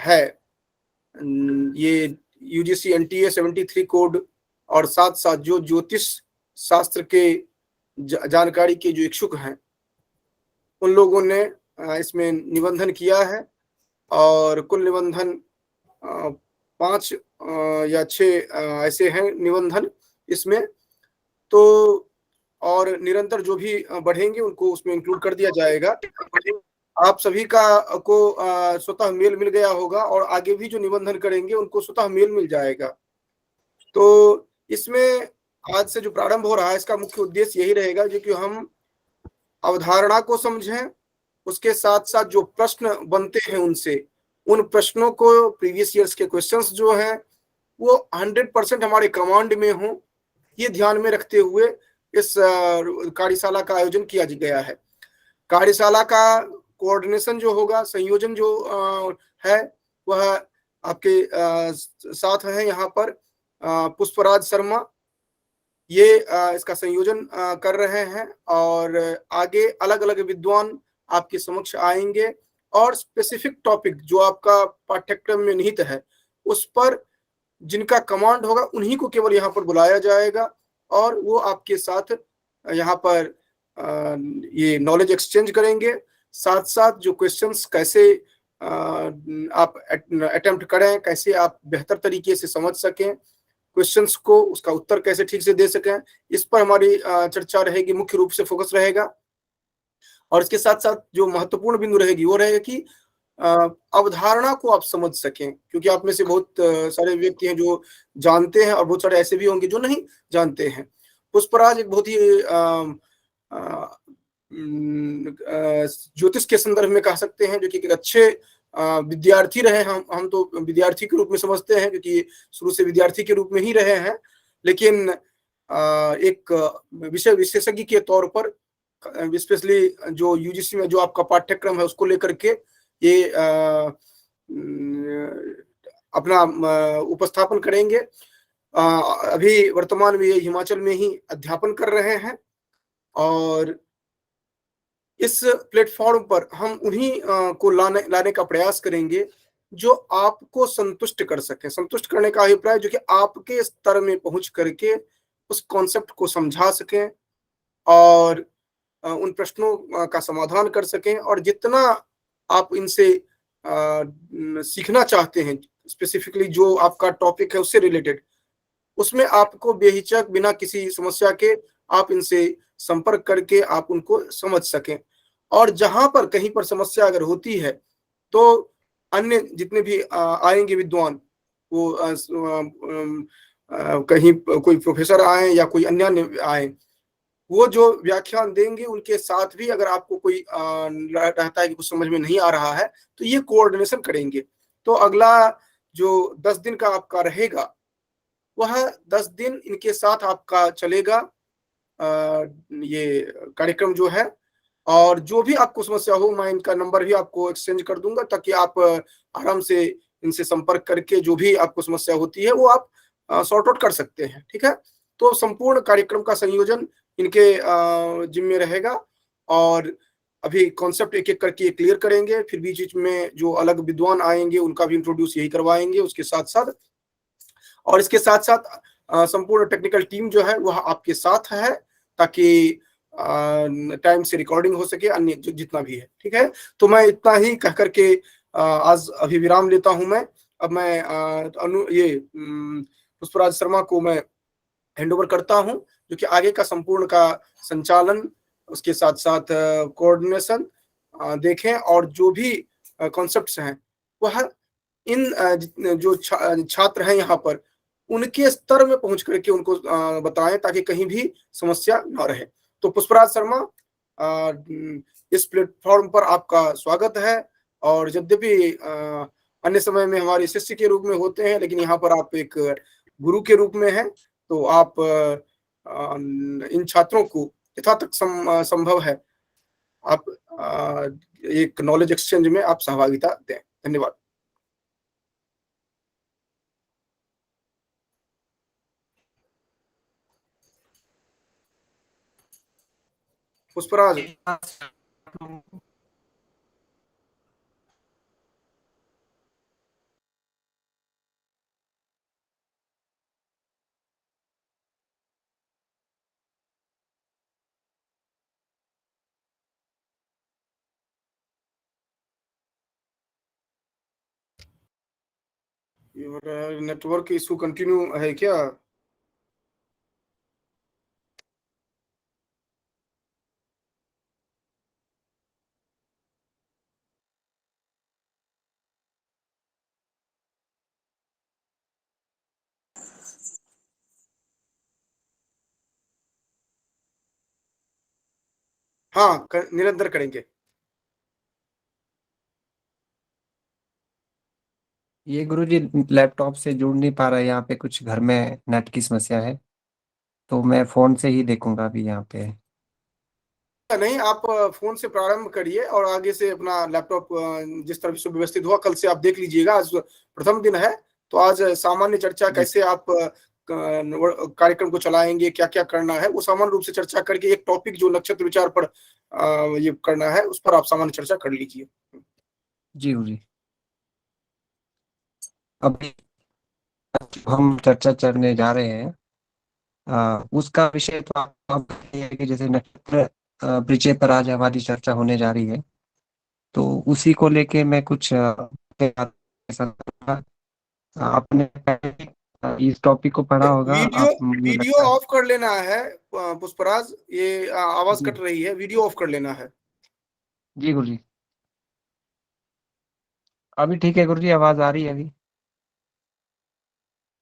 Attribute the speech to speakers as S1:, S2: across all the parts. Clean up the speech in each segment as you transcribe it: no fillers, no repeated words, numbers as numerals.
S1: है ये UGC NTA 73 code, और साथ साथ जो ज्योतिष शास्त्र के जानकारी के जो इच्छुक हैं उन लोगों ने इसमें निबंधन किया है। और कुल निबंधन 5 या 6 ऐसे हैं निबंधन इसमें। तो और निरंतर जो भी बढ़ेंगे उनको उसमें इंक्लूड कर दिया जाएगा। आप सभी का को स्वतः मेल मिल गया होगा, और आगे भी जो निबंधन करेंगे उनको स्वतः मेल मिल जाएगा। तो इसमें आज से जो प्रारंभ हो रहा है इसका मुख्य उद्देश्य यही रहेगा जो कि हम अवधारणा को समझें, उसके साथ साथ जो प्रश्न बनते हैं उनसे उन प्रश्नों को, प्रीवियस ईयर्स के क्वेश्चंस जो हैं वो 100% हमारे कमांड में हो, ये ध्यान में रखते हुए इस कार्यशाला का आयोजन किया गया है। कार्यशाला का कोऑर्डिनेशन जो होगा, संयोजन जो है वह आपके साथ है यहाँ पर पुष्पराज शर्मा, ये इसका संयोजन कर रहे हैं। और आगे अलग अलग विद्वान आपके समक्ष आएंगे और स्पेसिफिक टॉपिक जो आपका पाठ्यक्रम में निहित है उस पर जिनका कमांड होगा उन्हीं को केवल यहाँ पर बुलाया जाएगा, और वो आपके साथ यहाँ पर ये नॉलेज एक्सचेंज करेंगे। साथ साथ जो क्वेश्चंस कैसे आप अटेम्प्ट करें, कैसे आप बेहतर तरीके से समझ सकें क्वेश्चंस को, उसका उत्तर कैसे ठीक से दे सकें, इस पर हमारी चर्चा रहेगी, मुख्य रूप से फोकस रहेगा। और इसके साथ साथ जो महत्वपूर्ण बिंदु रहेगी वो रहेगा कि अवधारणा को आप समझ सकें, क्योंकि आप में से बहुत सारे व्यक्ति हैं जो जानते हैं और बहुत सारे ऐसे भी होंगे जो नहीं जानते हैं। पुष्पराज एक बहुत ही ज्योतिष के संदर्भ में कह सकते हैं जो कि एक अच्छे विद्यार्थी रहे। हम तो विद्यार्थी के रूप में समझते हैं क्योंकि शुरू से विद्यार्थी के रूप में ही रहे हैं, लेकिन एक विषय विशेषज्ञ के तौर पर स्पेशली जो यूजीसी में जो आपका पाठ्यक्रम है उसको लेकर के ये अपना उपस्थापन करेंगे। अभी वर्तमान में ये हिमाचल में ही अध्यापन कर रहे हैं, और इस प्लेटफॉर्म पर हम उन्हीं को लाने का प्रयास करेंगे जो आपको संतुष्ट कर सके। संतुष्ट करने का अभिप्राय जो कि आपके स्तर में पहुंच करके उस कॉन्सेप्ट को समझा सकें और उन प्रश्नों का समाधान कर सकें, और जितना आप इनसे सीखना चाहते हैं स्पेसिफिकली जो आपका टॉपिक है उससे रिलेटेड, उसमें आपको बेहिचक बिना किसी समस्या के आप इनसे संपर्क करके आप उनको समझ सकें। और जहां पर कहीं पर समस्या अगर होती है तो अन्य जितने भी आएंगे विद्वान, वो कहीं कोई प्रोफेसर आए या कोई अन्य आए, वो जो व्याख्यान देंगे उनके साथ भी अगर आपको कोई रहता है कि कुछ समझ में नहीं आ रहा है तो ये कोऑर्डिनेशन करेंगे। तो अगला जो 10 दिन का आपका रहेगा वह 10 दिन इनके साथ आपका चलेगा ये कार्यक्रम जो है। और जो भी आपको समस्या हो मैं इनका नंबर भी आपको एक्सचेंज कर दूंगा ताकि आप आराम से इनसे संपर्क करके जो भी आपको समस्या होती है वो आप सॉर्ट आउट कर सकते हैं। ठीक है, तो संपूर्ण कार्यक्रम का संयोजन इनके जिम्मे रहेगा, और अभी कॉन्सेप्ट एक एक करके क्लियर करेंगे, फिर बीच बीच में जो अलग विद्वान आएंगे उनका भी इंट्रोड्यूस यही करवाएंगे उसके साथ साथ। और इसके साथ साथ संपूर्ण टेक्निकल टीम जो है वह आपके साथ है ताकि टाइम से रिकॉर्डिंग हो सके, अन्य जितना भी है। ठीक है, तो मैं इतना ही कह करके आज अभी विराम लेता हूं। मैं अब मैं पुष्पराज शर्मा को मैं हैंड ओवर करता हूं जो कि आगे का संपूर्ण का संचालन, उसके साथ साथ कोऑर्डिनेशन देखें, और जो भी कॉन्सेप्ट्स हैं वह इन जो छात्र हैं यहाँ पर उनके स्तर में पहुंच करके उनको बताएं ताकि कहीं भी समस्या न रहे। तो पुष्पराज शर्मा, इस प्लेटफॉर्म पर आपका स्वागत है। और यद्यपि अन्य समय में हमारे शिष्य के रूप में होते हैं, लेकिन यहाँ पर आप एक गुरु के रूप में हैं, तो आप इन छात्रों को यथा तक संभव है आप एक नॉलेज एक्सचेंज में आप सहभागिता दें। धन्यवाद। पुष्पराज। नेटवर्क इशू कंटिन्यू है क्या? हाँ, निरंतर करेंगे।
S2: ये गुरुजी लैपटॉप से जुड़ नहीं पा रहा है, यहाँ पे कुछ घर में नेट की समस्या है, तो मैं फोन से ही देखूंगा अभी यहाँ पे।
S1: नहीं, आप फोन से प्रारंभ करिए और आगे से अपना लैपटॉप जिस तरह से व्यवस्थित हुआ कल से आप देख लीजिएगा। आज प्रथम दिन है, तो आज सामान्य चर्चा
S2: जी
S1: कैसे आप कार्यक्रम को चलाएंगे, क्या क्या करना है, वो सामान्य रूप से चर्चा करके एक टॉपिक जो नक्षत्र विचार पर ये करना है, उस पर आप सामान्य चर्चा कर लीजिए।
S2: जी गुरुजी। अभी हम चर्चा करने जा रहे हैं, उसका विषय तो आप ये है कि जैसे नक्षत्र परिचय पर आज हमारी चर्चा होने जा रही है, तो उसी को लेके मैं कुछ आपने पहले इस टॉपिक को पढ़ा होगा,
S1: वीडियो
S2: आप मुझे
S1: वीडियो
S2: लगता है।
S1: ऑफ कर लेना है। पुष्पराज, ये आवाज
S2: जी
S1: कट रही है, वीडियो ऑफ कर लेना है।
S2: जी गुरुजी। अभी ठीक है गुरुजी, आवाज आ रही है अभी?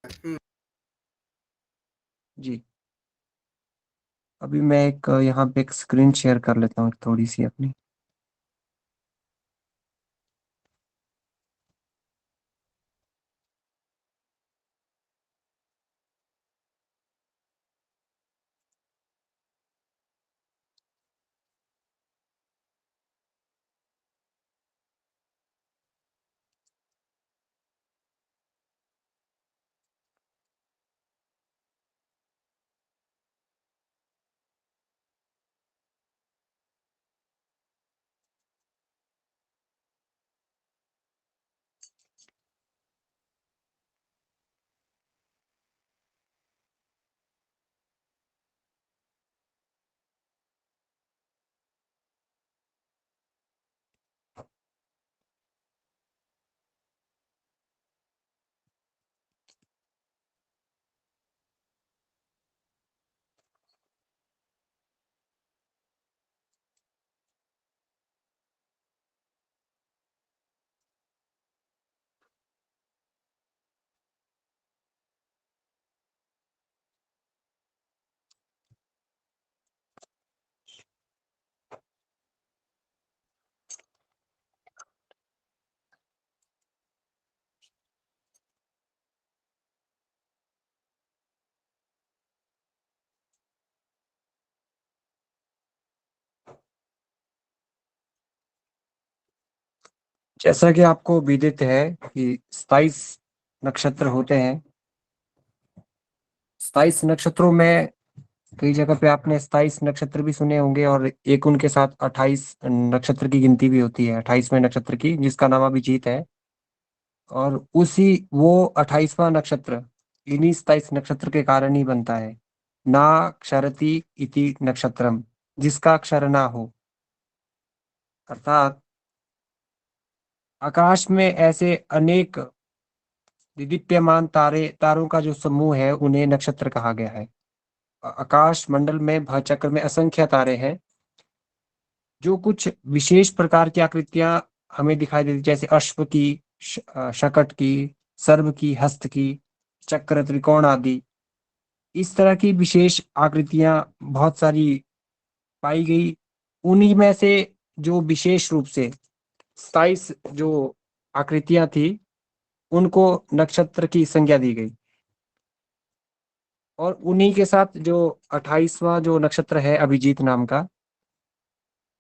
S1: हम्म।
S2: जी। अभी मैं एक यहाँ पे एक स्क्रीन शेयर कर लेता हूँ थोड़ी सी अपनी। जैसा कि आपको विदित है कि 27 नक्षत्र होते हैं। 27 नक्षत्रों में कई जगह पे आपने 27 नक्षत्र भी सुने होंगे, और एक उनके साथ 28 नक्षत्र की गिनती भी होती है, 28वें नक्षत्र की, जिसका नाम अभिजीत है। और उसी वो 28वां नक्षत्र इन्हीं 27 नक्षत्र के कारण ही बनता है। ना क्षरति इति नक्षत्रम, जिसका अक्षर ना हो, अर्थात आकाश में ऐसे अनेक दीप्यमान तारों का जो समूह है उन्हें नक्षत्र कहा गया है। आकाश मंडल में भवचक्र में असंख्य तारे हैं, जो कुछ विशेष प्रकार की आकृतियां हमें दिखाई देती, जैसे अश्व की, शकट की, सर्व की, हस्त की, चक्र, त्रिकोण आदि। इस तरह की विशेष आकृतियां बहुत सारी पाई गई। उन्हीं में से जो विशेष रूप से 27 जो आकृतियां थी, उनको नक्षत्र की संज्ञा दी गई। और उन्हीं के साथ जो 28वां जो नक्षत्र है अभिजीत नाम का,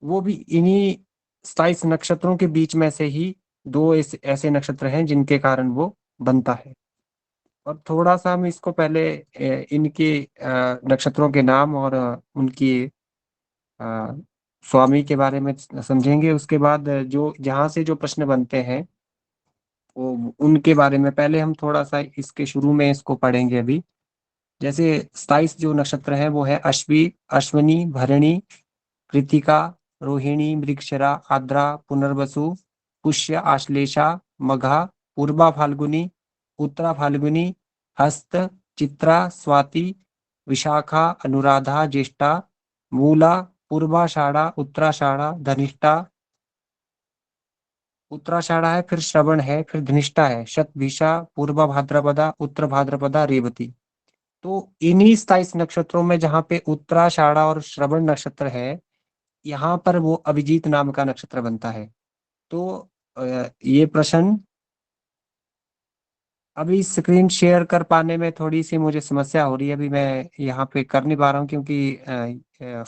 S2: वो भी इन्हीं 27 नक्षत्रों के बीच में से ही दो ऐसे नक्षत्र हैं जिनके कारण वो बनता है। और थोड़ा सा हम इसको पहले इनके नक्षत्रों के नाम और उनकी अ, स्वामी के बारे में समझेंगे। उसके बाद जो जहाँ से जो प्रश्न बनते हैं वो उनके बारे में पहले हम थोड़ा सा इसके शुरू में इसको पढ़ेंगे अभी। जैसे 27 जो नक्षत्र हैं वो है अश्वी, अश्वनी, भरणी, कृतिका, रोहिणी, मृगशिरा, आद्रा, पुनर्वसु, पुष्य, आश्लेषा, मघा, पूर्वा फाल्गुनी, उत्तरा फाल्गुनी, हस्त, चित्रा, स्वाति, विशाखा, अनुराधा, ज्येष्ठा, मूला, पूर्वाषाढ़ा, उत्तराषाढ़ा, धनिष्ठा, उत्तराषाढ़ा है, फिर श्रवण है, फिर धनिष्ठा है, शतभिषा, पूर्वा भाद्रपदा, उत्तर भाद्रपदा, रेवती। तो इन्हीं 27 नक्षत्रों में जहाँ पे उत्तराषाढ़ा और श्रवण नक्षत्र है, यहाँ पर वो अभिजीत नाम का नक्षत्र बनता है। तो ये प्रश्न अभी स्क्रीन शेयर कर पाने में थोड़ी सी मुझे समस्या हो रही है, अभी मैं यहाँ पे कर नहीं पा रहा हूँ क्योंकि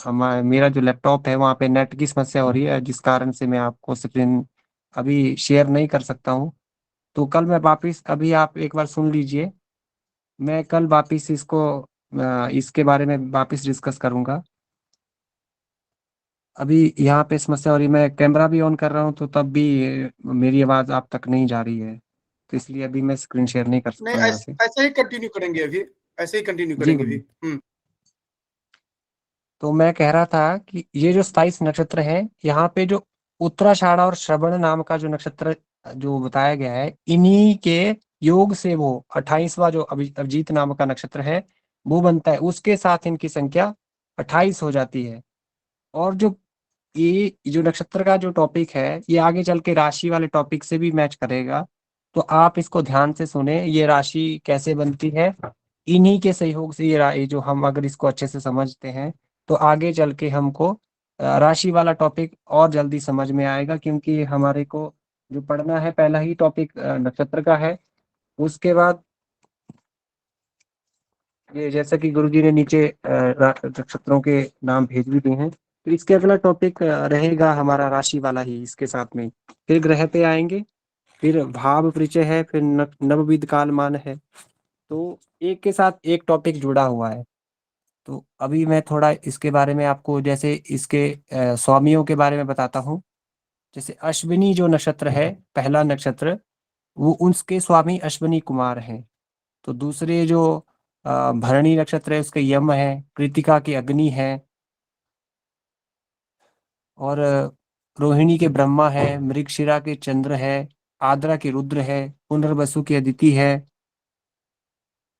S2: हमारा मेरा जो लैपटॉप है वहाँ पे नेट की समस्या हो रही है, जिस कारण से मैं आपको स्क्रीन अभी शेयर नहीं कर सकता हूँ। तो कल मैं वापिस, अभी आप एक बार सुन लीजिए, मैं कल वापिस इसको इसके बारे में वापिस डिस्कस करूंगा। अभी यहाँ पे समस्या हो रही है, मैं कैमरा भी ऑन कर रहा हूँ तो तब भी मेरी आवाज आप तक नहीं जा रही है, तो इसलिए अभी मैं स्क्रीन शेयर नहीं कर सकता
S1: नहीं,
S2: हूँ यहाँ से।
S1: ऐसे ही कंटिन्यू करेंगे अभी, ऐसे ही कंटिन्यू
S2: जी
S1: करेंगे
S2: गुरु।
S1: अभी।
S2: तो मैं कह रहा था कि ये जो 27 नक्षत्र है, यहाँ पे जो उत्तराषाढ़ा और श्रवण नाम का जो नक्षत्र जो बताया गया है, इन्हीं के योग से वो 28वां जो अभिजीत नाम का नक्षत्र है वो बनता है, उसके साथ इनकी संख्या 28 हो जाती है। और जो ये जो नक्षत्र का जो टॉपिक है, ये आगे चल के राशि वाले टॉपिक से भी मैच करेगा। तो आप इसको ध्यान से सुने, ये राशि कैसे बनती है, इन्हीं के सहयोग से ये जो हम अगर इसको अच्छे से समझते हैं तो आगे चल के हमको राशि वाला टॉपिक और जल्दी समझ में आएगा, क्योंकि हमारे को जो पढ़ना है पहला ही टॉपिक नक्षत्र का है। उसके बाद ये जैसा कि गुरुजी ने नीचे नक्षत्रों के नाम भेज भी दिए हैं, तो इसके अगला टॉपिक रहेगा हमारा राशि वाला ही इसके साथ में। फिर ग्रह पे आएंगे, फिर भाव परिचय है, फिर नवविध कालमान है। तो एक के साथ एक टॉपिक जुड़ा हुआ है। तो अभी मैं थोड़ा इसके बारे में आपको, जैसे इसके स्वामियों के बारे में बताता हूँ। जैसे अश्विनी जो नक्षत्र है, पहला नक्षत्र, वो उसके स्वामी अश्विनी कुमार हैं। तो दूसरे जो भरणी नक्षत्र है, उसके यम है, कृतिका की अग्नि है, और रोहिणी के ब्रह्मा है, मृगशिरा के चंद्र है, आद्रा की रुद्र है, पुनर्वसु की अदिति है,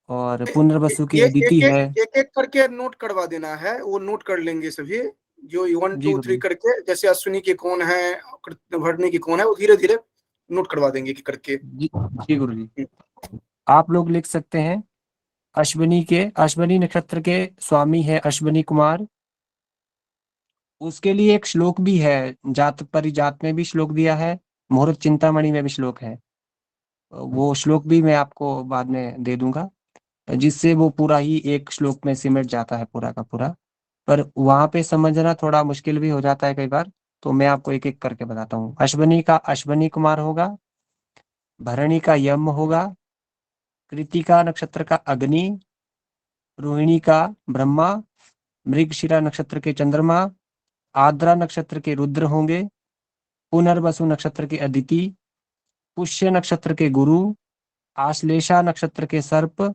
S2: और पुनर्वसु की
S1: ये
S2: अदिति
S1: एक एक
S2: है।
S1: एक एक करके नोट करवा देना है, वो नोट कर लेंगे सभी, जो 1
S2: जी
S1: 2 3
S2: गुरु।
S1: करके, जैसे अश्विनी के कौन है, भरणी के कौन है, वो धीरे धीरे नोट करवा देंगे कि करके।
S2: जी जी गुरु जी। आप लोग लिख सकते हैं, अश्विनी नक्षत्र के स्वामी है अश्विनी कुमार। उसके लिए एक श्लोक भी है, जात परिजात में भी श्लोक दिया है, मुहूर्त चिंतामणि में भी श्लोक है। वो श्लोक भी मैं आपको बाद में दे दूंगा, जिससे वो पूरा ही एक श्लोक में सिमट जाता है पूरा का पूरा। पर वहां पे समझना थोड़ा मुश्किल भी हो जाता है कई बार, तो मैं आपको एक एक करके बताता हूँ। अश्वनी का अश्वनी कुमार होगा, भरणी का यम होगा, कृतिका नक्षत्र का अग्नि, रोहिणी का ब्रह्मा, मृगशिरा नक्षत्र के चंद्रमा, आद्रा नक्षत्र के रुद्र होंगे, पुनर्वसु नक्षत्र के अदिति, पुष्य नक्षत्र के गुरु, आश्लेषा नक्षत्र के सर्प,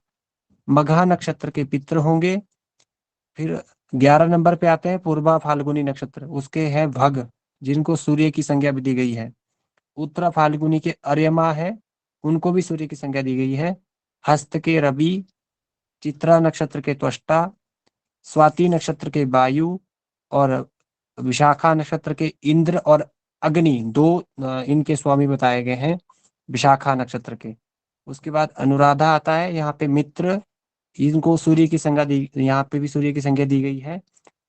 S2: मघा नक्षत्र के पितृ होंगे। फिर 11 नंबर पे आते हैं पूर्वा फाल्गुनी नक्षत्र, उसके हैं भग, जिनको सूर्य की संज्ञा भी दी गई है। उत्तरा फाल्गुनी के अर्यमा है, उनको भी सूर्य की संज्ञा दी गई है। हस्त के रवि, चित्रा नक्षत्र के त्वष्टा, स्वाति नक्षत्र के वायु, और विशाखा नक्षत्र के इंद्र और अग्नि, दो इनके स्वामी बताए गए हैं विशाखा नक्षत्र के। उसके बाद अनुराधा आता है, यहाँ पे मित्र, इनको सूर्य की संज्ञा दी, यहाँ पे भी सूर्य की संज्ञा दी गई है।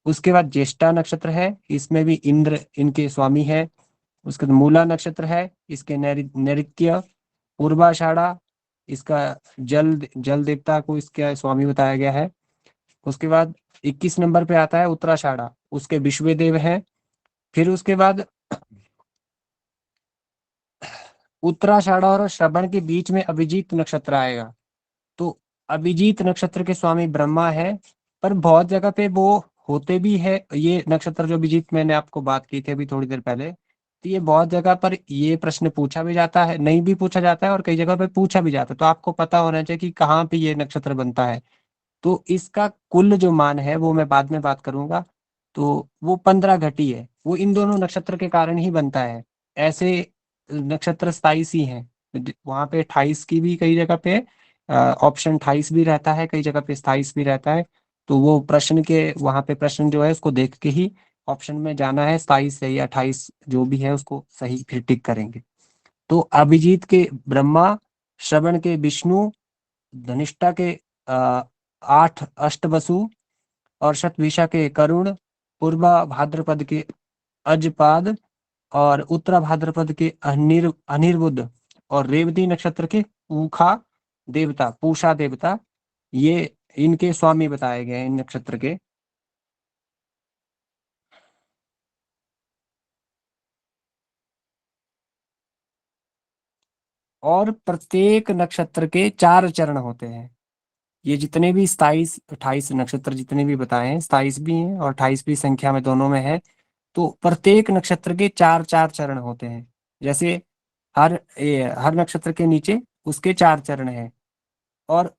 S2: उसके बाद ज्येष्ठा नक्षत्र है, इसमें भी इंद्र इनके स्वामी है। उसके बाद मूला नक्षत्र है, इसके नैऋत्य। पूर्वाषाढ़ा, इसका जल जल देवता को इसका स्वामी बताया गया है। उसके बाद 21 नंबर पे आता है उत्तराषाढ़ा, उसके विश्व देव है। फिर उसके बाद उत्तराषाढ़ा और श्रवण के बीच में अभिजीत नक्षत्र आएगा। तो अभिजीत नक्षत्र के स्वामी ब्रह्मा है, पर बहुत जगह पे वो होते भी है, ये नक्षत्र जो अभिजीत मैंने आपको बात की थी अभी थोड़ी देर पहले, तो ये बहुत जगह पर ये प्रश्न पूछा भी जाता है, नहीं भी पूछा जाता है, और कई जगह पे पूछा भी जाता है। तो आपको पता होना चाहिए कि कहाँ पे ये नक्षत्र बनता है। तो इसका कुल जो मान है वो मैं बाद में बात करूंगा। तो वो 15 घटी है, वो इन दोनों नक्षत्र के कारण ही बनता है। ऐसे नक्षत्र 27 ही हैं, वहां पे 28 की भी कई जगह पे ऑप्शन 28 भी रहता है, कई जगह पे 27 भी रहता है। तो वो प्रश्न के वहां पे प्रश्न जो है उसको देख के ही ऑप्शन में जाना है, 27 है या 28 जो भी है उसको सही फिर टिक करेंगे। तो अभिजीत के ब्रह्मा, श्रवण के विष्णु, धनिष्ठा के आ, 8 अष्टवसु और शतभिषा के करुण, पूर्वा भाद्रपद के अजपाद और उत्तरा भाद्रपद के अनिर्बुध और रेवती नक्षत्र के पूषा देवता, ये इनके स्वामी बताए गए हैं इन नक्षत्र के। और प्रत्येक नक्षत्र के 4 चरण होते हैं। ये जितने भी 27 28 नक्षत्र जितने भी बताए हैं, 27 भी हैं और 28 भी संख्या में दोनों में है। तो प्रत्येक नक्षत्र के 4 4 चरण होते हैं। जैसे हर नक्षत्र के नीचे उसके 4 चरण हैं, और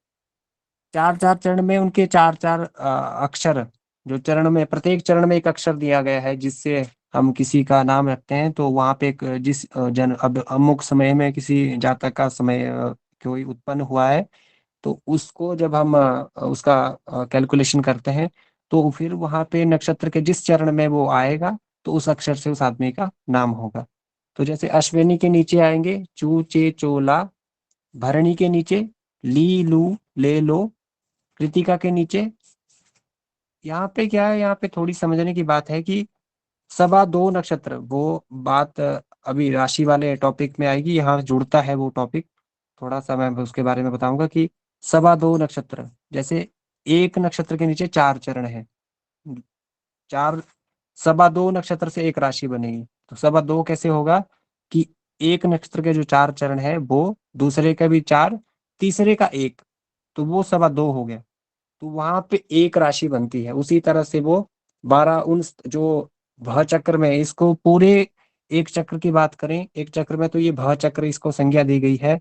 S2: 4 4 चरण में उनके 4 4 अक्षर, जो चरण में प्रत्येक चरण में एक अक्षर दिया गया है जिससे हम किसी का नाम रखते हैं। तो वहां पे एक जिस जन अब अमुक समय में किसी जातक का समय कोई उत्पन्न हुआ है, तो उसको जब हम उसका कैलकुलेशन करते हैं, तो फिर वहां पे नक्षत्र के जिस चरण में वो आएगा तो उस अक्षर से उस आदमी का नाम होगा। तो जैसे अश्विनी के नीचे आएंगे चू चे चोला, भरणी के नीचे ली लू ले लो, कृतिका के नीचे, यहाँ पे क्या है, यहाँ पे थोड़ी समझने की बात है कि सवा दो नक्षत्र, वो बात अभी राशि वाले टॉपिक में आएगी, यहाँ जुड़ता है वो टॉपिक। थोड़ा सा मैं उसके बारे में बताऊंगा कि सवा दो नक्षत्र, जैसे एक नक्षत्र के नीचे 4 चरण है, चार, सवा दो नक्षत्र से एक राशि बनेगी। तो सवा दो कैसे होगा कि एक नक्षत्र के जो 4 चरण है वो, दूसरे का भी 4, तीसरे का 1, तो वो सवा दो हो गया। तो वहां पे एक राशि बनती है। उसी तरह से वो 12 उन जो भव चक्र में, इसको पूरे एक चक्र की बात करें, एक चक्र में तो ये भव चक्र इसको संज्ञा दी गई है,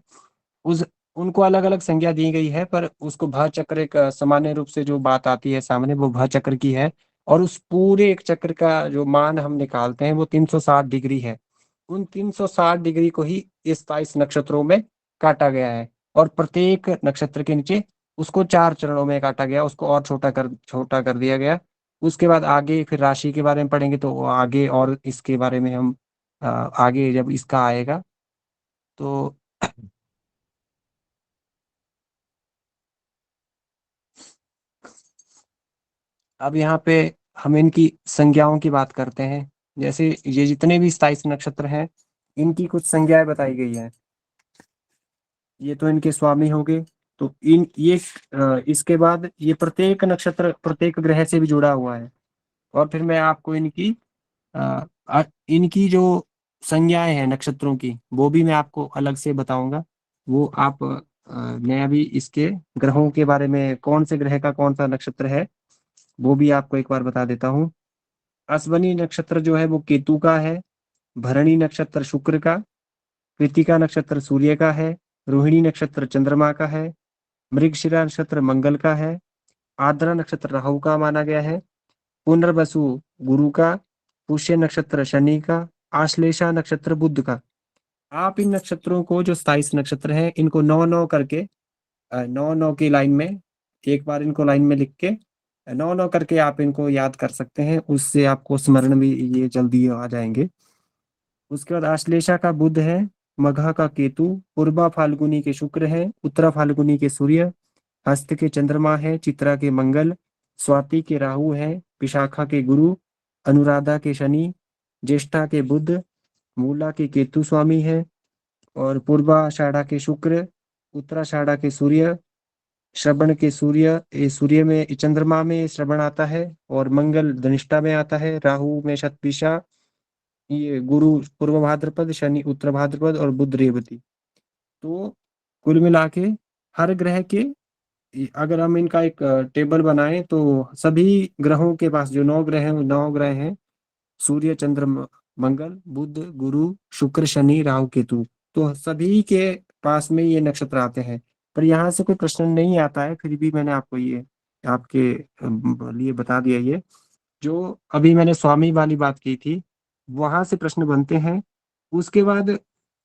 S2: उस उनको अलग अलग संज्ञा दी गई है, पर उसको भव चक्र एक सामान्य रूप से जो बात आती है सामने वो भव चक्र की है। और उस पूरे एक चक्र का जो मान हम निकालते हैं वो 360 डिग्री है। उन 360 डिग्री को ही इस 22 नक्षत्रों में काटा गया है, और प्रत्येक नक्षत्र के नीचे उसको 4 चरणों में काटा गया, उसको और छोटा कर दिया गया। उसके बाद आगे फिर राशि के बारे में पढ़ेंगे, तो आगे और इसके बारे में हम आगे जब इसका आएगा तो अब यहाँ पे हम इनकी संज्ञाओं की बात करते हैं। जैसे ये जितने भी 27 नक्षत्र हैं, इनकी कुछ संज्ञाएं बताई गई हैं। ये तो इनके स्वामी हो गए। तो इसके बाद ये प्रत्येक नक्षत्र प्रत्येक ग्रह से भी जुड़ा हुआ है। और फिर मैं आपको इनकी जो संज्ञाएं हैं नक्षत्रों की, वो भी मैं आपको अलग से बताऊंगा। वो आप मैं अभी इसके ग्रहों के बारे में, कौन से ग्रह का कौन सा नक्षत्र है, वो भी आपको एक बार बता देता हूँ। अश्वनी नक्षत्र जो है वो केतु का है, भरणी नक्षत्र शुक्र का, कृतिका नक्षत्र सूर्य का है, रोहिणी नक्षत्र चंद्रमा का है, मृगशिरा नक्षत्र मंगल का है, आर्द्रा नक्षत्र राहु का माना गया है, पुनर्वसु गुरु का, पुष्य नक्षत्र शनि का, आश्लेषा नक्षत्र बुध का। आप इन नक्षत्रों को, जो 27 नक्षत्र हैं, इनको 9 9 करके 9 9 की लाइन में, एक बार इनको लाइन में लिख के 9 9 करके आप इनको याद कर सकते हैं, उससे आपको स्मरण भी ये जल्दी आ जाएंगे। उसके बाद आश्लेषा का बुध है, मघा का केतु, पूर्वा फाल्गुनी के शुक्र है, उत्तरा फाल्गुनी के सूर्य, हस्त के चंद्रमा है, चित्रा के मंगल, स्वाति के राहु है, विशाखा के गुरु, अनुराधा के शनि, ज्येष्ठा के बुध, मूला के केतु स्वामी है, और पूर्वाषाढ़ा के शुक्र, उत्तराषाढ़ा के सूर्य, श्रवण के सूर्य, ये सूर्य में चंद्रमा में श्रवण आता है, और मंगल धनिष्ठा में आता है, राहु में शतभिषा, ये गुरु पूर्व भाद्रपद, शनि उत्तर भाद्रपद और बुध रेवती। तो कुल मिला के हर ग्रह के, अगर हम इनका एक टेबल बनाएं, तो सभी ग्रहों के पास जो 9 ग्रह हैं, सूर्य चंद्र मंगल बुध गुरु शुक्र शनि राहु केतु, तो सभी के पास में ये नक्षत्र आते हैं। पर यहाँ से कोई प्रश्न नहीं आता है, फिर भी मैंने आपको ये आपके लिए बता दिया। ये जो अभी मैंने स्वामी वाली बात की थी, वहां से प्रश्न बनते हैं। उसके बाद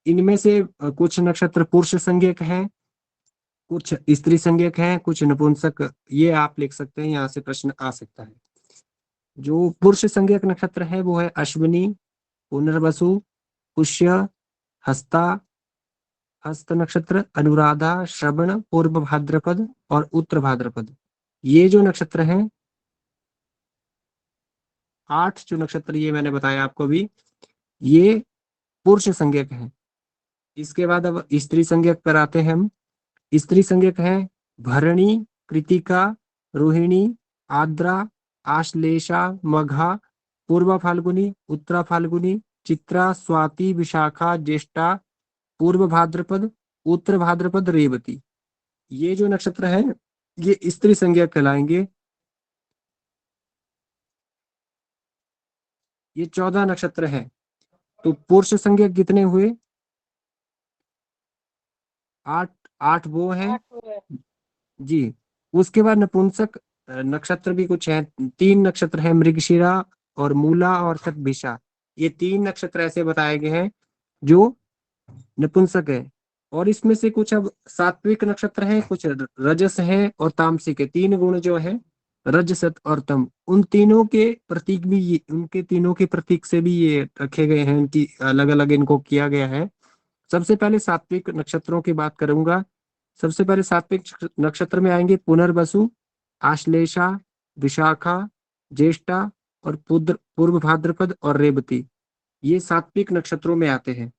S2: इनमें से कुछ नक्षत्र पुरुष संज्ञक हैं, कुछ स्त्री संज्ञक हैं, कुछ नपुंसक। ये आप लिख सकते हैं, यहाँ से प्रश्न आ सकता है। जो पुरुष संज्ञक नक्षत्र है वो है अश्विनी, पुनर्वसु, पुष्य, हस्ता, हस्त नक्षत्र, अनुराधा, श्रवण, पूर्व भाद्रपद और उत्तर भाद्रपद। ये जो नक्षत्र हैं, 8 जो नक्षत्र ये मैंने बताया आपको भी, ये पुरुष संज्ञक हैं। इसके बाद अब स्त्री संज्ञक पर आते हैं हम। स्त्री संज्ञक है भरणी, कृतिका, रोहिणी, आद्रा, आश्लेषा, मघा, पूर्व फाल्गुनी, उत्तरा फाल्गुनी, चित्रा, स्वाति, विशाखा, ज्येष्ठा, पूर्व भाद्रपद, उत्तर भाद्रपद, रेवती। ये जो नक्षत्र है ये स्त्री संज्ञक कहलाएंगे। ये 14 नक्षत्र है। तो पुरुष संज्ञक कितने हुए? 8। 8 वो हैं जी। उसके बाद नपुंसक नक्षत्र भी कुछ है। 3 नक्षत्र है, मृगशिरा और मूला और शतभिषा। ये 3 नक्षत्र ऐसे बताए गए हैं जो नपुंसक है। और इसमें से कुछ अब सात्विक नक्षत्र हैं, कुछ रजस है और तामसिक है। 3 गुण जो है रज, सत और तम, उन तीनों के प्रतीक भी उनके तीनों के प्रतीक से भी ये रखे गए हैं। उनकी अलग अलग इनको किया गया है। सबसे पहले सात्विक नक्षत्रों की बात करूंगा। सबसे पहले सात्विक नक्षत्र में आएंगे पुनर्वसु, आश्लेषा, विशाखा, ज्येष्ठा और पूर्व भाद्रपद और रेवती। ये सात्विक नक्षत्रों में आते हैं।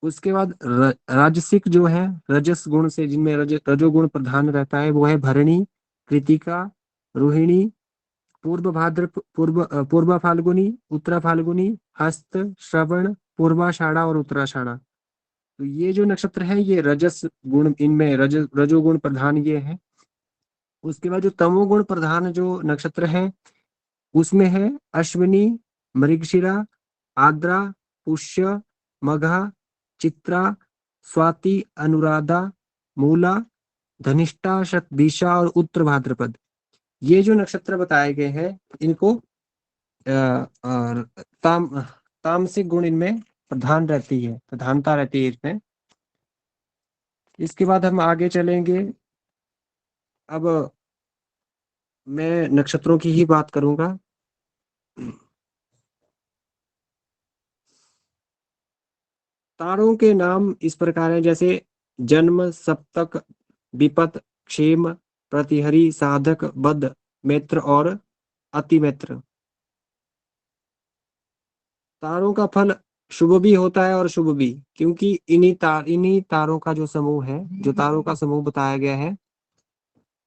S2: उसके बाद राजसिक जो है, रजस गुण से जिनमें रजोगुण प्रधान रहता है, वो है भरणी, कृतिका, रोहिणी, पूर्व फाल्गुनी, उत्तरा फाल्गुनी, हस्त, श्रवण, पूर्वाषाढ़ा और उत्तराषाढ़ा। तो ये जो नक्षत्र है ये रजस गुण, इनमें रजोगुण प्रधान ये है। उसके बाद जो तमोगुण प्रधान जो नक्षत्र है उसमें है अश्विनी, मृगशिरा, आद्रा, पुष्य, मघा, चित्रा, स्वाति, अनुराधा, मूला, धनिष्ठा, शतभिषा और उत्तर भाद्रपद। ये जो नक्षत्र बताए गए हैं इनको और तामसिक गुण इनमें प्रधान रहती है, प्रधानता रहती है इसमें। इसके बाद हम आगे चलेंगे। अब मैं नक्षत्रों की ही बात करूंगा। तारों के नाम इस प्रकार है, जैसे जन्म, सप्तक, विपत, क्षेम, प्रतिहरी, साधक, बद, मित्र और अतिमित्र। तारों का फल शुभ भी होता है और शुभ भी, क्योंकि इन्हीं तारों का जो समूह है, जो तारों का समूह बताया गया है,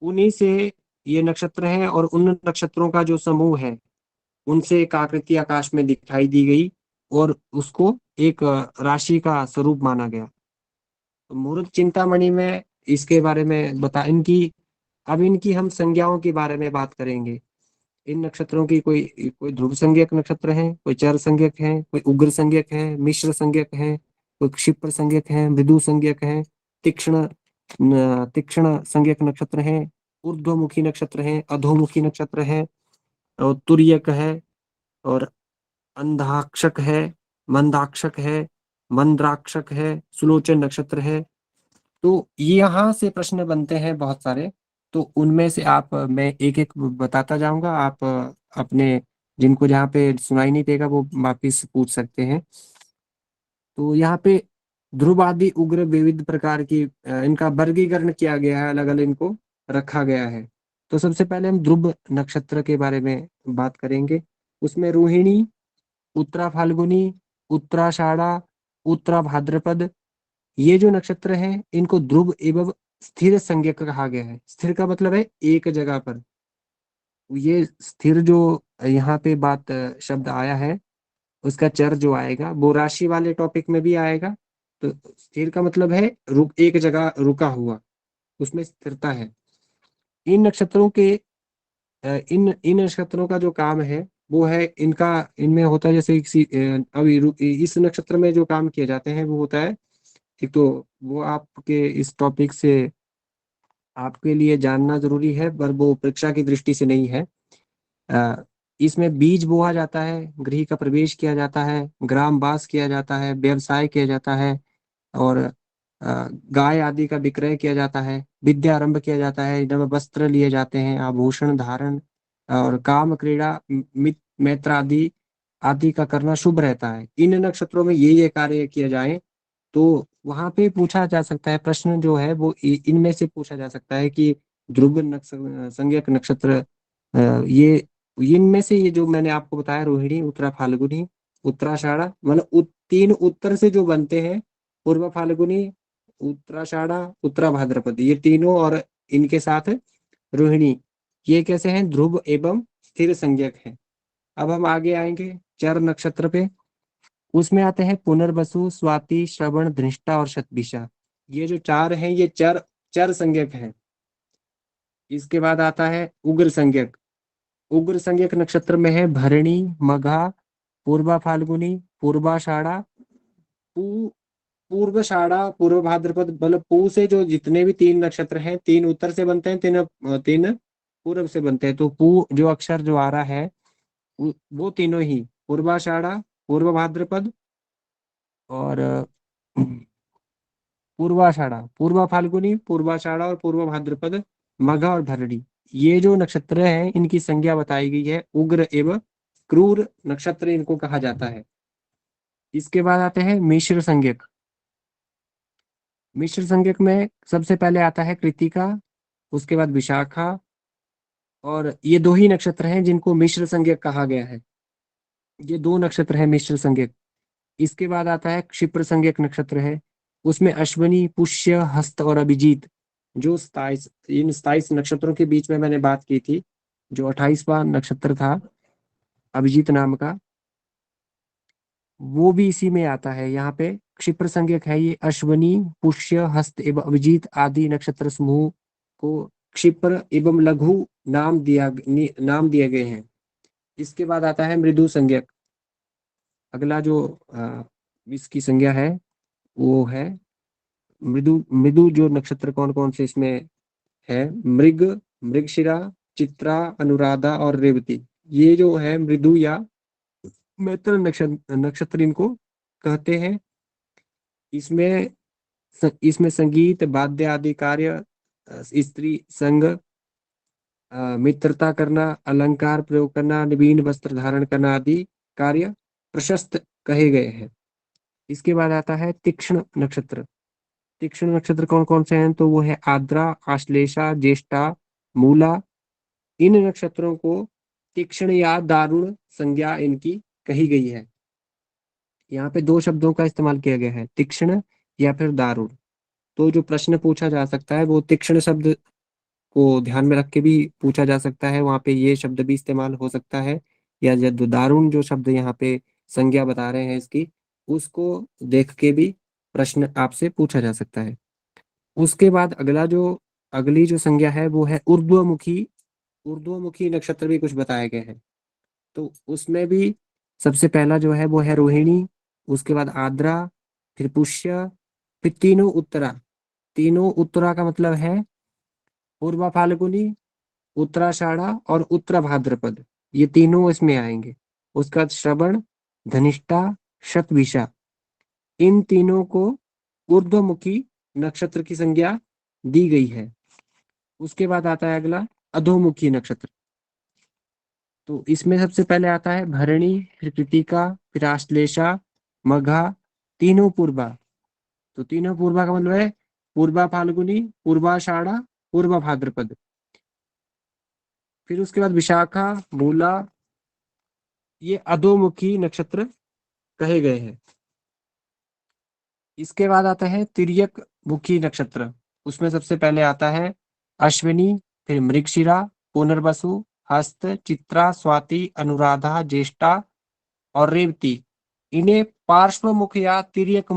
S2: उन्हीं से ये नक्षत्र है। और उन नक्षत्रों का जो समूह है उनसे एक आकृति आकाश में दिखाई दी गई और उसको एक राशि का स्वरूप माना गया। तो मुहूर्त चिंतामणि में इसके बारे में बता इनकी अब इनकी हम संज्ञाओं के बारे में बात करेंगे। इन नक्षत्रों की कोई कोई ध्रुव संज्ञक नक्षत्र है, कोई चर संज्ञक है, कोई उग्र संज्ञक है, मिश्र संज्ञक है, कोई क्षिप्र संज्ञक है, मृदु संज्ञक है, तीक्ष्ण संज्ञक नक्षत्र है, ऊर्ध्वमुखी नक्षत्र है, अधोमुखी नक्षत्र है, और तुर्यक है, और अंधाक्षक है, मंदाक्षक है, मंद्राक्षक है, सुलोचन नक्षत्र है। तो यहाँ से प्रश्न बनते हैं बहुत सारे। तो उनमें से आप मैं एक एक बताता जाऊंगा। आप अपने जिनको जहाँ पे सुनाई नहीं देगा वो वापिस पूछ सकते हैं। तो यहाँ पे ध्रुव आदि उग्र विविध प्रकार की इनका वर्गीकरण किया गया है, अलग अलग इनको रखा गया है। तो सबसे पहले हम ध्रुव नक्षत्र के बारे में बात करेंगे। उसमें रोहिणी, उत्तरा फाल्गुनी, उत्तराषाढ़ा, उत्तरा भाद्रपद, ये जो नक्षत्र हैं इनको ध्रुव एवं स्थिर संज्ञक कहा गया है। स्थिर का मतलब है एक जगह पर। ये स्थिर जो यहाँ पे बात शब्द आया है उसका चर जो आएगा वो राशि वाले टॉपिक में भी आएगा। तो स्थिर का मतलब है एक जगह रुका हुआ, उसमें स्थिरता है। इन नक्षत्रों के इन इन नक्षत्रों का जो काम है वो है इनका इनमें होता है जैसे अभी इस नक्षत्र में जो काम किए जाते हैं वो होता है। एक तो वो आपके इस टॉपिक से आपके लिए जानना जरूरी है, पर वो परीक्षा की दृष्टि से नहीं है। अ, इसमें बीज बोया जाता है, गृह का प्रवेश किया जाता है, ग्राम वास किया जाता है, व्यवसाय किया जाता है, और गाय आदि का विक्रय किया जाता है, विद्या आरंभ किया जाता है, नव वस्त्र लिए जाते हैं, आभूषण धारण और काम क्रीड़ा मैत्र आदि आदि का करना शुभ रहता है। इन नक्षत्रों में ये कार्य किया जाए तो वहां पे पूछा जा सकता है, प्रश्न जो है वो इनमें से पूछा जा सकता है कि ध्रुव संज्ञक नक्षत्र, ये इनमें से ये जो मैंने आपको बताया, रोहिणी, उत्तरा फाल्गुनी, उत्तराषाढ़ा, मतलब तीन उत्तर से जो बनते हैं, पूर्व फाल्गुनी, उत्तराषाढ़ा, उत्तरा भाद्रपद, ये तीनों और इनके साथ रोहिणी, ये कैसे हैं, ध्रुव एवं स्थिर संज्ञक है। अब हम आगे आएंगे चर नक्षत्र पे। उसमें आते हैं पुनर्वसु, स्वाति, श्रवण, धनिष्ठा और शतभिषा। ये जो चार हैं ये चर चर संज्ञक हैं। इसके बाद आता है उग्र संज्ञक। उग्र संज्ञक नक्षत्र में है भरणी, मघा, पूर्वा फाल्गुनी, पूर्वाषाढ़ा, पू पूर्वाषाढ़ा, पूर्व भाद्रपद, मतलब पू से जो जितने भी तीन नक्षत्र हैं, तीन उत्तर से बनते हैं, तीन पूर्व से बनते हैं। तो पू जो अक्षर जो आ रहा है वो तीनों ही पूर्वाषाढ़ा, पूर्व भाद्रपद और पूर्वाषाढ़ा, पूर्व फाल्गुनी, पूर्वाषाढ़ा और पूर्व भाद्रपद, मघा और भरणी, ये जो नक्षत्र हैं इनकी संज्ञा बताई गई है उग्र एवं क्रूर नक्षत्र इनको कहा जाता है। इसके बाद आते हैं मिश्र संज्ञक। मिश्र संज्ञक में सबसे पहले आता है कृतिका, उसके बाद विशाखा, और ये दो ही नक्षत्र हैं जिनको मिश्र संज्ञक कहा गया है। ये दो नक्षत्र हैं मिश्र संज्ञक। इसके बाद आता है क्षिप्र संज्ञक नक्षत्र है। उसमें अश्विनी, पुष्य, हस्त और अभिजीत, जो 27 नक्षत्रों के बीच में मैंने बात की थी, जो 28वां नक्षत्र था अभिजीत नाम का, वो भी इसी में आता है। यहाँ पे क्षिप्र संज्ञक है ये। अश्विनी, पुष्य, हस्त एवं अभिजीत आदि नक्षत्र समूह को क्षिप्र एवं लघु नाम दिए गए हैं। इसके बाद आता है मृदु संज्ञक। अगला जो इसकी संज्ञा है वो है मृदु। मृदु जो नक्षत्र कौन कौन से इसमें है, मृग, मृगशिरा, चित्रा, अनुराधा और रेवती, ये जो है मृदु या मैत्र नक्षत्र इनको कहते हैं। इसमें इसमें संगीत, वाद्य आदि कार्य, स्त्री संग, मित्रता करना, अलंकार प्रयोग करना, नवीन वस्त्र धारण करना आदि कार्य प्रशस्त कहे गए हैं। इसके बाद आता है तीक्ष्ण नक्षत्र। तीक्ष्ण नक्षत्र कौन कौन से हैं, तो वो है आद्रा, आश्लेषा, ज्येष्ठा, मूला। इन नक्षत्रों को तीक्ष्ण या दारुण संज्ञा इनकी कही गई है। यहाँ पे दो शब्दों का इस्तेमाल किया गया है, तीक्ष्ण या फिर दारुण। तो जो प्रश्न पूछा जा सकता है वो तीक्ष्ण शब्द को ध्यान में रख के भी पूछा जा सकता है, वहां पे ये शब्द भी इस्तेमाल हो सकता है, या जो दारुण जो शब्द यहाँ पे संज्ञा बता रहे हैं इसकी, उसको देख के भी प्रश्न आपसे पूछा जा सकता है। उसके बाद अगली जो संज्ञा है वो है ऊर्ध्वमुखी। ऊर्ध्वमुखी नक्षत्र भी कुछ बताए गए हैं। तो उसमें भी सबसे पहला जो है वो है रोहिणी, उसके बाद आद्रा, फिर पुष्य, फिर तीनों उत्तरा। तीनों उत्तरा का मतलब है पूर्वा फाल्गुनी, उत्तराषाढ़ा और उत्तरा भाद्रपद, ये तीनों इसमें आएंगे। उसके बाद श्रवण, धनिष्ठा, शतभिषा, इन तीनों को ऊर्ध्वमुखी नक्षत्र की संज्ञा दी गई है। उसके बाद आता है अगला अधोमुखी नक्षत्र। तो इसमें सबसे पहले आता है भरणी, फिर कृतिका, फिर आश्लेषा, मघा, तीनों पूर्वा। तो तीनों पूर्वा का मतलब है पूर्वा फाल्गुनी, पूर्वाषाढ़ा, पूर्वा भाद्रपद। फिर उसके बाद विशाखा, मूला, ये अधोमुखी नक्षत्र कहे गए हैं। इसके बाद आता है तिर्यक मुखी नक्षत्र। उसमें सबसे पहले आता है अश्विनी, फिर मृगशिरा, पुनर्वसु, हस्त, चित्रा, स्वाति, अनुराधा, ज्येष्ठा और रेवती, इन्हें पार्श्वमुख या तिर्यक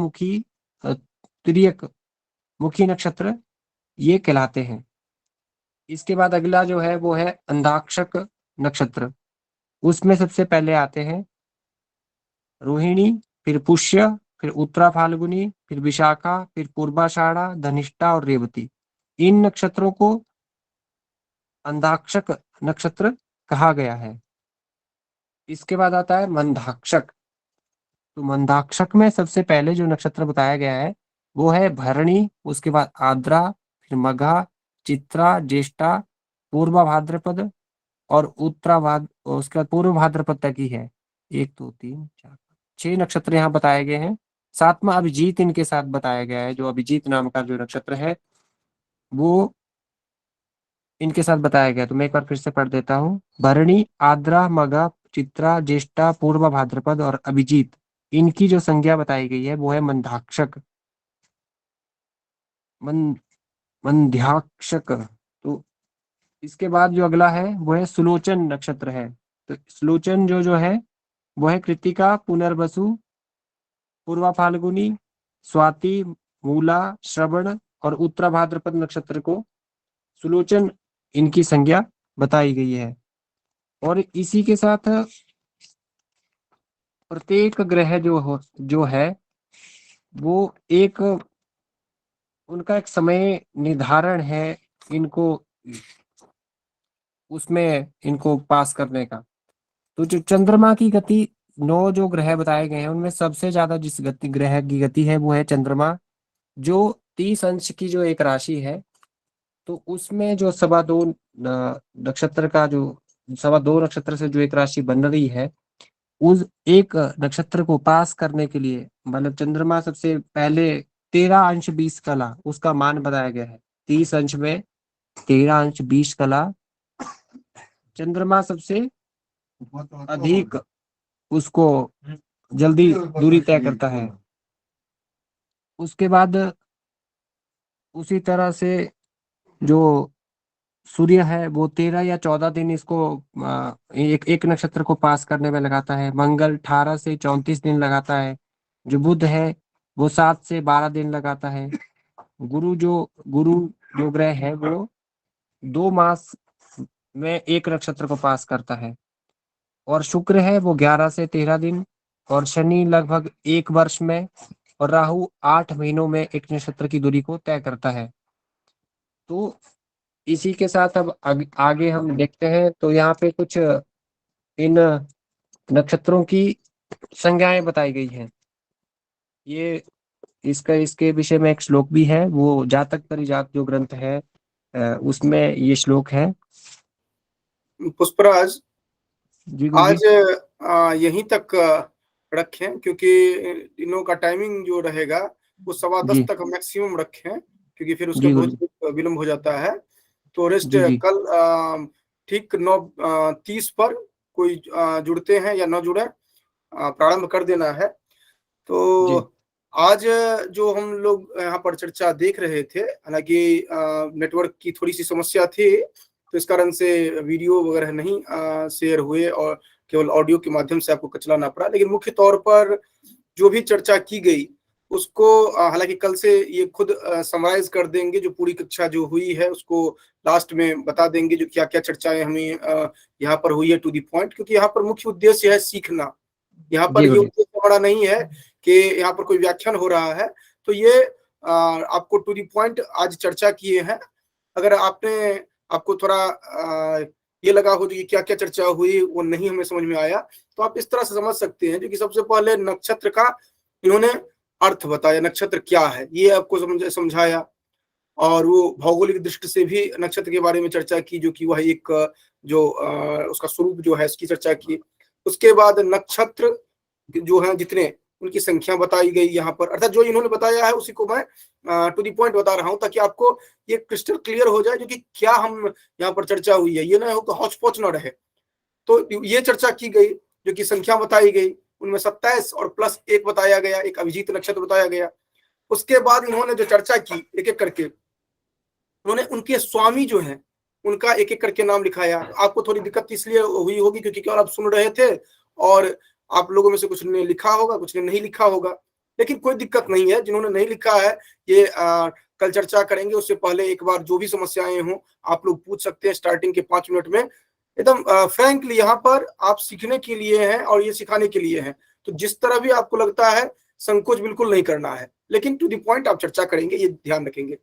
S2: मुखी नक्षत्र ये कहलाते हैं। इसके बाद अगला जो है वो है अंधाक्षक नक्षत्र। उसमें सबसे पहले आते हैं रोहिणी, फिर पुष्य, फिर उत्तरा फाल्गुनी, फिर विशाखा, फिर पूर्वाषाढ़ा, धनिष्ठा और रेवती। इन नक्षत्रों को अंधाक्षक नक्षत्र कहा गया है। इसके बाद आता है मंदाक्षक। तो मंदाक्षक में सबसे पहले जो नक्षत्र बताया गया है वो है भरणी, उसके बाद आद्रा, फिर मघा, चित्रा, ज्येष्ठा, पूर्वा भाद्रपद और उसके बाद पूर्व भाद्रपद तक ही है। 1 2 3 4 6 नक्षत्र यहाँ बताए गए हैं। सातवां अभिजीत इनके साथ बताया गया है, जो अभिजीत नाम का जो नक्षत्र है वो इनके साथ बताया गया। तो मैं एक बार फिर से पढ़ देता हूँ। भरणी, आद्रा, मघा, चित्रा, ज्येष्ठा, पूर्व भाद्रपद और अभिजीत, इनकी जो संज्ञा बताई गई है वो है मंदाक्षक, मन मंध्याक्षक। तो इसके बाद जो अगला है वो है सुलोचन नक्षत्र है। तो सुलोचन जो है वो है कृतिका, पुनर्वसु, पूर्वा फाल्गुनी, स्वाति, मूला, श्रवण और उत्तरा भाद्रपद नक्षत्र को सुलोचन इनकी संज्ञा बताई गई है। और इसी के साथ प्रत्येक ग्रह जो है वो एक उनका एक समय निर्धारण है इनको उसमें इनको पास करने का। तो जो चंद्रमा की गति, 9 जो ग्रह बताए गए हैं उनमें सबसे ज्यादा जिस गति ग्रह की गति है वो है चंद्रमा, जो 30 अंश की जो एक राशि है। तो उसमें जो नक्षत्र का जो 2.25 नक्षत्र से जो एक राशि बन रही है, उस एक नक्षत्र को पास करने के लिए मतलब चंद्रमा सबसे पहले 13 अंश 20 कला उसका मान बताया गया है। 30 अंश में 13 अंश 20 कला चंद्रमा सबसे अधिक उसको जल्दी दूरी तय करता है। उसके बाद उसी तरह से जो सूर्य है वो 13 या 14 दिन इसको एक नक्षत्र को पास करने में लगाता है। मंगल 18 से 34 दिन लगाता है। जो बुध है वो 7 से 12 दिन लगाता है। गुरु जो ग्रह है वो 2 मास में एक नक्षत्र को पास करता है। और शुक्र है वो 11 से 13 दिन। और शनि लगभग 1 वर्ष में। और राहु 8 महीनों में एक नक्षत्र की दूरी को तय करता है। तो इसी के साथ अब आगे हम देखते हैं। तो यहाँ पे कुछ इन नक्षत्रों की संज्ञाएं बताई गई हैं। ये इसके विषय में एक श्लोक भी है, वो जातक परिजात जो ग्रंथ है उसमें ये श्लोक है।
S1: पुष्पराज,
S2: जी गुरुजी।
S1: आज यहीं तक रखें, क्योंकि इनों का टाइमिंग जो रहेगा वो 10:15
S2: जी
S1: तक मैक्सिमम रखें, क्योंकि फिर उसके
S2: जी
S1: बहुत
S2: गुरुजी।
S1: विलम्ब हो जाता है। तो रेस्ट
S2: जी जी
S1: कल ठीक 9:30 पर कोई जुड़ते हैं या न जुड़े, प्रारंभ कर देना है। तो
S2: जी
S1: आज जो हम लोग यहाँ पर चर्चा देख रहे थे, हालांकि नेटवर्क की थोड़ी सी समस्या थी, तो इस कारण से वीडियो वगैरह नहीं शेयर हुए और केवल ऑडियो के माध्यम से आपको चलाना पड़ा। लेकिन मुख्य तौर पर जो भी चर्चा की गई उसको हालांकि कल से ये खुद समराइज कर देंगे, जो पूरी कक्षा जो हुई है उसको लास्ट में बता देंगे, जो क्या क्या चर्चाएं हमें यहाँ पर हुई है टू दी पॉइंट, क्योंकि यहाँ पर मुख्य उद्देश्य है सीखना। यहाँ पर
S2: जी
S1: ये
S2: गुरुजी।
S1: उद्देश्य बड़ा नहीं है कि यहाँ पर कोई व्याख्यान हो रहा है। तो ये आपको टू दी पॉइंट आज चर्चा किए हैं। अगर आपको थोड़ा ये लगा हो जो क्या क्या चर्चा हुई वो नहीं हमें समझ में आया, तो आप इस तरह से समझ सकते हैं, जो कि सबसे पहले नक्षत्र का इन्होंने अर्थ बताया, नक्षत्र क्या है ये आपको समझाया। और वो भौगोलिक दृष्टि से भी नक्षत्र के बारे में चर्चा की, जो कि वह एक जो उसका स्वरूप जो है उसकी चर्चा की। उसके बाद नक्षत्र जो है जितने उनकी संख्या बताई गई यहाँ पर, अर्थात जो इन्होंने बताया है उसी को मैं टू दी पॉइंट बता रहा हूँ, ताकि आपको ये क्रिस्टल क्लियर हो जाए जो कि क्या हम यहाँ पर चर्चा हुई है, ये ना हो तो हौच पौच ना रहे। तो ये चर्चा की गई, जो कि संख्या बताई गई, उनमें 27 और +1 बताया गया, एक अभिजीत नक्षत्र बताया गया। उसके बाद इन्होंने जो चर्चा की एक एक करके, उन्होंने उनके स्वामी जो हैं उनका एक एक करके नाम लिखाया। आपको थोड़ी दिक्कत इसलिए हुई होगी क्योंकि केवल आप सुन रहे थे और आप लोगों में से कुछ ने लिखा होगा, कुछ ने नहीं लिखा होगा, लेकिन कोई दिक्कत नहीं है। जिन्होंने नहीं लिखा है ये कल चर्चा करेंगे, उससे पहले एक बार जो भी समस्याएं हों आप लोग पूछ सकते हैं स्टार्टिंग के 5 मिनट में। एकदम फ्रैंकली यहाँ पर आप सीखने के लिए हैं और ये सिखाने के लिए हैं। तो जिस तरह भी आपको लगता है संकोच बिल्कुल नहीं करना है, लेकिन टू दी पॉइंट आप चर्चा करेंगे, ये ध्यान रखेंगे।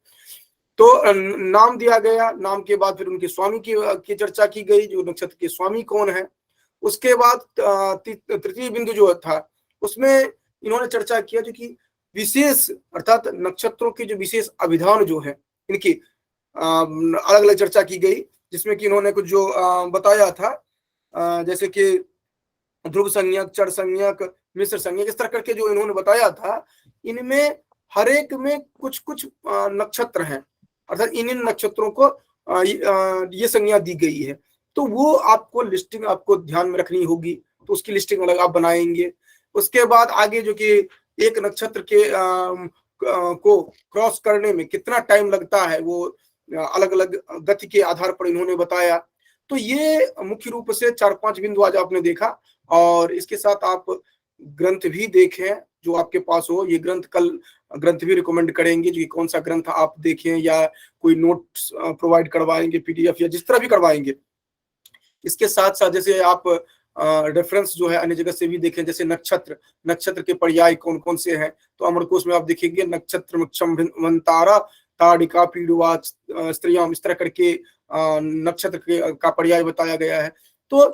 S1: तो नाम दिया गया, नाम के बाद फिर उनके स्वामी की चर्चा की गई, जो नक्षत्र के स्वामी कौन है। उसके बाद तृतीय बिंदु जो था उसमें इन्होंने चर्चा किया जो कि विशेष अर्थात नक्षत्रों के जो विशेष अभिधान जो है इनकी अलग अलग चर्चा की गई, जिसमें कि इन्होंने कुछ जो बताया था, जैसे कि ध्रुव संज्ञक, चर संज्ञक, मिश्र संज्ञक, इस तरह करके जो इन्होंने बताया था, इनमें हर एक में कुछ कुछ नक्षत्र हैं, अर्थात इन इन नक्षत्रों को ये संज्ञा दी गई है। तो वो आपको लिस्टिंग आपको ध्यान में रखनी होगी, तो उसकी लिस्टिंग अलग आप बनाएंगे। उसके बाद आगे जो कि एक नक्षत्र के को क्रॉस करने में कितना टाइम लगता है, वो अलग अलग गति के आधार पर इन्होंने बताया। तो ये मुख्य रूप से 4-5 बिंदु आज आपने देखा, और इसके साथ आप ग्रंथ भी देखें जो आपके पास हो। ये ग्रंथ कल ग्रंथ भी रिकमेंड करेंगे, जो कौन सा ग्रंथ आप देखें, या कोई नोट्स प्रोवाइड करवाएंगे, पीडीएफ या जिस तरह भी करवाएंगे। इसके साथ साथ जैसे आप रेफरेंस जो है अन्य जगह से भी देखें, जैसे नक्षत्र के पर्याय कौन कौन से हैं, तो अमरकोश में आप देखेंगे नक्षत्र तारा ताड़िका पीड़ुआ स्त्रियाम, इस तरह करके नक्षत्र का पर्याय बताया गया है। तो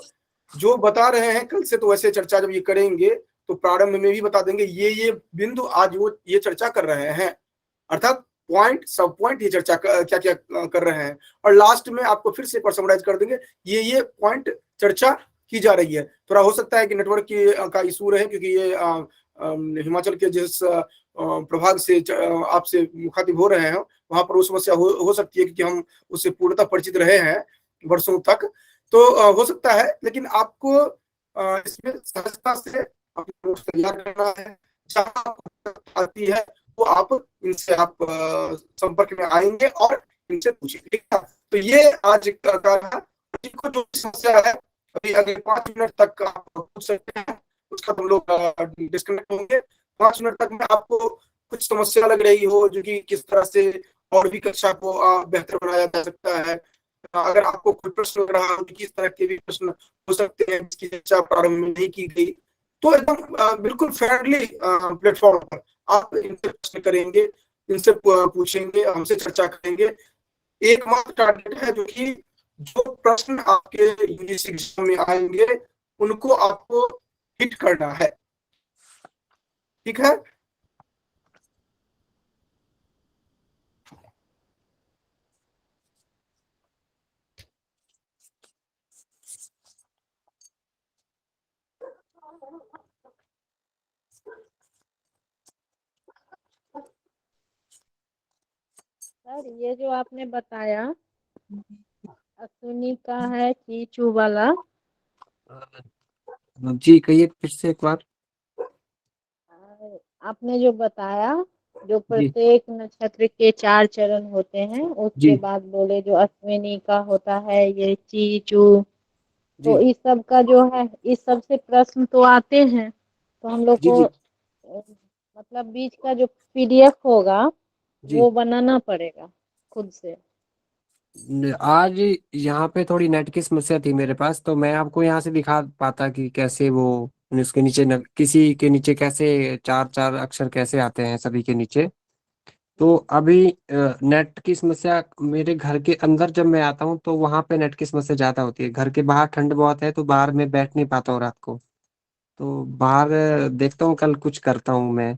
S1: जो बता रहे हैं कल से, तो वैसे चर्चा जब ये करेंगे तो प्रारंभ में भी बता देंगे ये बिंदु आज वो ये चर्चा कर रहे हैं, अर्थात पॉइंट सब पॉइंट ये चर्चा क्या क्या कर रहे हैं, और लास्ट में आपको फिर से एक बार समराइज कर देंगे ये पॉइंट चर्चा की जा रही है। थोड़ा हो सकता है कि नेटवर्क का इशू रहे, क्योंकि ये हिमाचल के जिस प्रभाग से आपसे मुखातिब हो रहे हैं वहां पर वो समस्या हो सकती है, क्योंकि हम उससे पूर्णतः परिचित रहे हैं वर्षों तक। तो हो सकता है, लेकिन आपको इसमें सहजता से अपना नोट्स तैयार करना है। जहां आती है तो आप इनसे आप संपर्क में आएंगे और इनसे पूछेंगे, ठीक है। तो ये आज का जो समस्या है, अभी अगले 5 मिनट तक आप पूछ सकते हैं, उसका हम लोग डिस्कनेक्ट होंगे। 5 मिनट तक में आपको कुछ समस्या लग रही हो, जो कि किस तरह से और भी कक्षा को बेहतर बनाया जा सकता है, अगर आपको कोई प्रश्न लग रहा हो कि किस तरह के भी प्रश्न हो सकते हैं जिसकी चर्चा प्रारंभ में नहीं की गई, तो एकदम बिल्कुल फ्रेंडली प्लेटफॉर्म पर आप इनसे प्रश्न करेंगे, इनसे पूछेंगे, हमसे चर्चा करेंगे। एकमात्र टारगेट है जो कि जो प्रश्न आपके यूजीसी एग्जाम में आएंगे उनको आपको हिट करना है, ठीक है।
S3: सर ये जो आपने बताया अश्विनी का है चीचू वाला,
S2: जी कहिए फिर से एक बार।
S3: आपने जो बताया जो
S2: जी
S3: प्रत्येक नक्षत्र के 4 चरण होते हैं, उसके
S2: जी
S3: बाद बोले जो अश्विनी का होता है ये चीचू, तो
S2: जी
S3: इस सब का जो है इस सब से प्रश्न तो आते हैं, तो हम लोग
S2: जी
S3: को
S2: जी
S3: मतलब बीच का जो पीडीएफ होगा
S2: जी।
S3: वो बनाना पड़ेगा खुद से।
S2: आज यहाँ पे थोड़ी नेट की समस्या थी मेरे पास, तो मैं आपको यहाँ से दिखा पाता कि कैसे वो उसके नीचे किसी के नीचे कैसे चार चार अक्षर कैसे आते हैं सभी के नीचे। तो अभी नेट की समस्या मेरे घर के अंदर जब मैं आता हूँ तो वहां पे नेट की समस्या ज्यादा होती है। घर के बाहर ठंड बहुत है तो बाहर में बैठ नहीं पाता हूँ रात को। तो बाहर देखता हूँ, कल कुछ करता हूँ मैं।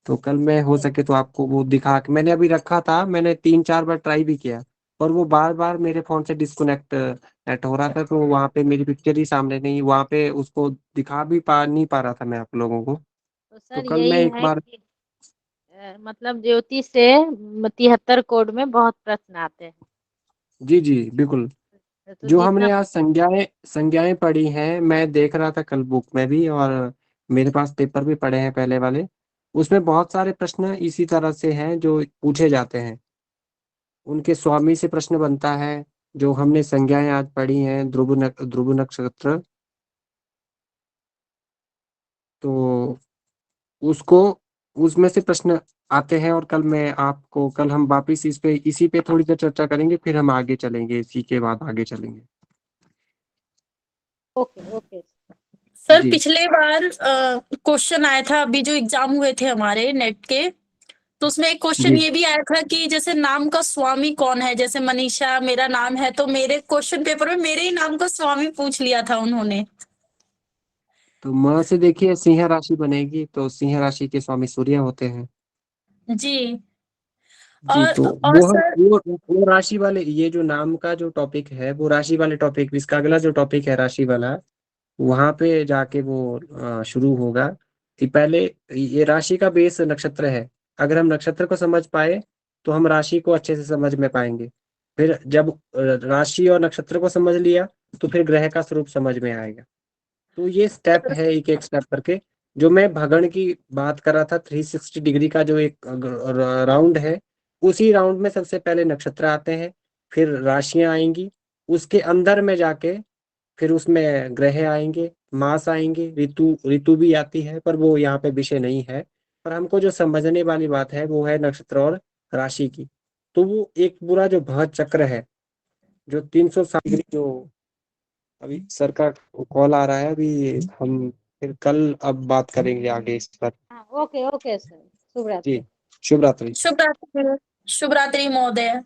S2: तो कल मैं हो सके तो आपको वो दिखा के, मैंने अभी रखा था, मैंने 3-4 बार ट्राई भी किया, और वो बार बार मेरे फोन से डिस्कनेक्ट नेट हो रहा था। तो वहाँ पे मेरी पिक्चर ही सामने नहीं, वहाँ पे उसको दिखा भी नहीं पा रहा था मैं आप लोगों को।
S3: तो
S2: तो
S3: सर
S2: कल मैं
S3: यही
S2: एक
S3: है
S2: बार,
S3: कि मतलब ज्योतिष से 73 कोड में बहुत प्रश्न आते हैं,
S2: जी जी बिल्कुल,
S3: तो
S2: जो
S3: जितना
S2: हमने आज संज्ञाएं संज्ञाएं पढ़ी हैं, मैं देख रहा था कल बुक में भी, और मेरे पास पेपर भी पड़े हैं पहले वाले। उसमें बहुत सारे प्रश्न इसी तरह से हैं जो पूछे जाते हैं। उनके स्वामी से प्रश्न बनता है। जो हमने संज्ञाएं आज पढ़ी हैं, ध्रुव नक्षत्र, तो उसको उसमें से प्रश्न आते हैं। और कल हम वापिस इसी पे थोड़ी देर चर्चा करेंगे, फिर हम आगे चलेंगे, इसी के बाद आगे चलेंगे।
S3: Okay okay.
S4: सर
S2: जी
S4: पिछले बार क्वेश्चन आया था, अभी जो एग्जाम हुए थे हमारे नेट के, तो उसमें एक क्वेश्चन
S2: जी
S4: ये भी आया था कि जैसे नाम का स्वामी कौन है, जैसे मनीषा मेरा नाम है, तो मेरे क्वेश्चन पेपर में मेरे ही नाम का स्वामी पूछ लिया था उन्होंने।
S2: तो म से देखिए सिंह राशि बनेगी, तो सिंह राशि के स्वामी सूर्य होते हैं।
S4: जी।
S2: जी,
S4: और
S2: तो
S4: और सर
S2: वो राशि वाले, ये जो नाम का जो टॉपिक है वो राशि वाले टॉपिक, इसका अगला जो टॉपिक है राशि वाला, वहां पे जाके वो शुरू होगा कि पहले ये राशि का बेस नक्षत्र है। अगर हम नक्षत्र को समझ पाए तो हम राशि को अच्छे से समझ में पाएंगे। फिर जब राशि और नक्षत्र को समझ लिया तो फिर ग्रह का स्वरूप समझ में आएगा। तो ये स्टेप है, एक एक स्टेप करके। जो मैं भगण की बात कर रहा था, 360 डिग्री का जो एक राउंड है, उसी राउंड में सबसे पहले नक्षत्र आते हैं, फिर राशियां आएंगी, उसके अंदर में जाके फिर उसमें ग्रह आएंगे, मास आएंगे, ऋतु ऋतु भी आती है, पर वो यहाँ पे विषय नहीं है। पर हमको जो समझने वाली बात है वो है नक्षत्र और राशि की। तो वो एक पूरा जो भव चक्र है, जो 360 डिग्री, जो अभी सर का कॉल आ रहा है, अभी हम फिर कल अब बात करेंगे आगे इस पर।
S3: हाँ, ओके ओके सर, शुभ
S2: जी,
S3: रात्रि।
S2: शुभ रात्रि।
S4: शुभ रात्रि, शुभ रात्रि महोदय।